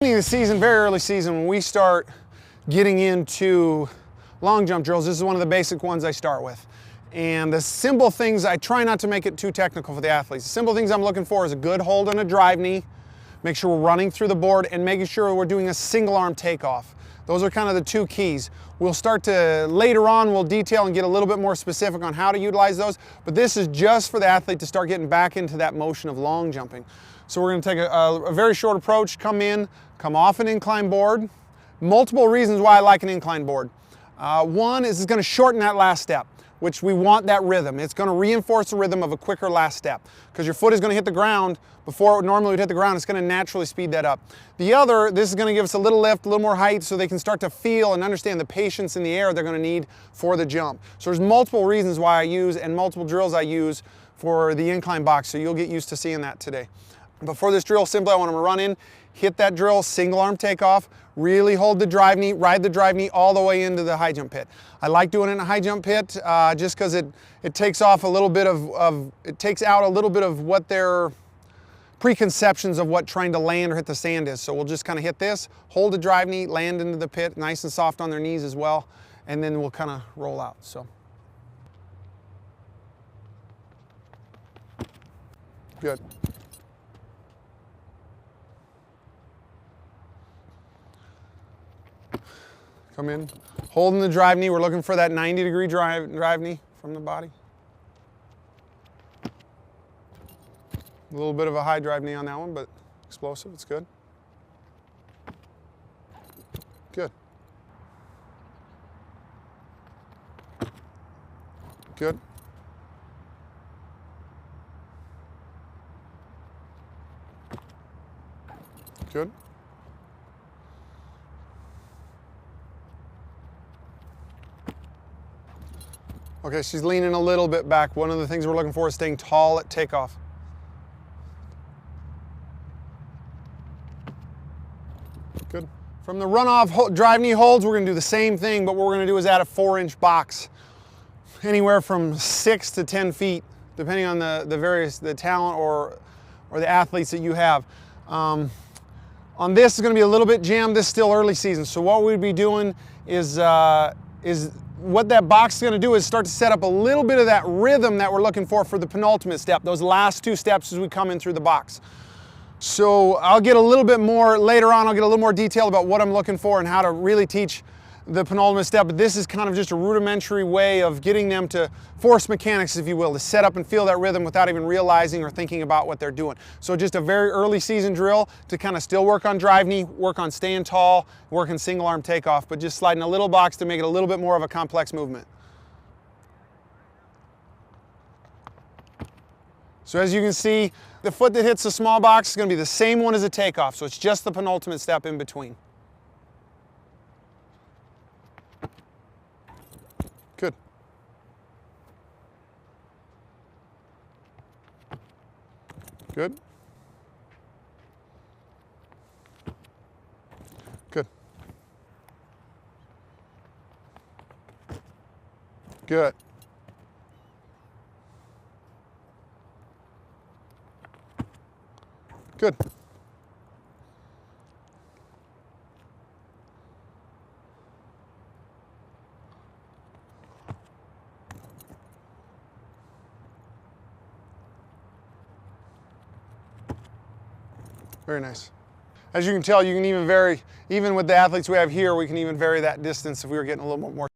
Beginning of the season, very early season, when we start getting into long jump drills, this is one of the basic ones I start with. And the simple things, I try not to make it too technical for the athletes. The simple things I'm looking for is a good hold on a drive knee, make sure we're running through the board, and making sure we're doing a single arm takeoff. Those are kind of the two keys. We'll start to, later on, we'll detail and get a little bit more specific on how to utilize those, but this is just for the athlete to start getting back into that motion of long jumping. So we're going to take a very short approach, come in, come off an incline board. Multiple reasons why I like an incline board. One is it's going to shorten that last step, which we want that rhythm. It's going to reinforce the rhythm of a quicker last step because your foot is going to hit the ground before it normally would hit the ground. It's going to naturally speed that up. The other, this is going to give us a little lift, a little more height so they can start to feel and understand the patience in the air they're going to need for the jump. So there's multiple reasons why I use and multiple drills I use for the incline box, so you'll get used to seeing that today. But for this drill, simply I want them to run in, hit that drill, single arm takeoff, really hold the drive knee, ride the drive knee all the way into the high jump pit. I like doing it in a high jump pit just because it takes off a little bit it takes out a little bit of what their preconceptions of what trying to land or hit the sand is. So we'll just kind of hit this, hold the drive knee, land into the pit, nice and soft on their knees as well, and then we'll kind of roll out. So good. Come in, holding the drive knee. We're looking for that 90-degree drive knee from the body. A little bit of a high drive knee on that one, but explosive, it's good. Good. Good. Good. Okay, she's leaning a little bit back. One of the things we're looking for is staying tall at takeoff. Good. From the runoff drive knee holds, we're going to do the same thing, but what we're going to do is add a 4-inch box. Anywhere from 6 to 10 feet, depending on the talent or the athletes that you have. On this, it's going to be a little bit jammed. This is still early season, so what we'd be doing is what that box is going to do is start to set up a little bit of that rhythm that we're looking for the penultimate step, those last 2 steps as we come in through the box. So I'll get a little bit more, later on I'll get a little more detail about what I'm looking for and how to really teach the penultimate step, but this is kind of just a rudimentary way of getting them to force mechanics, if you will, to set up and feel that rhythm without even realizing or thinking about what they're doing. So just a very early season drill to kind of still work on drive knee, work on staying tall, work on single arm takeoff, but just sliding a little box to make it a little bit more of a complex movement. So as you can see, the foot that hits the small box is going to be the same one as a takeoff, so it's just the penultimate step in between. Good. Good. Good. Good. Good. Very nice. As you can tell, you can even vary, even with the athletes we have here, we can even vary that distance if we were getting a little more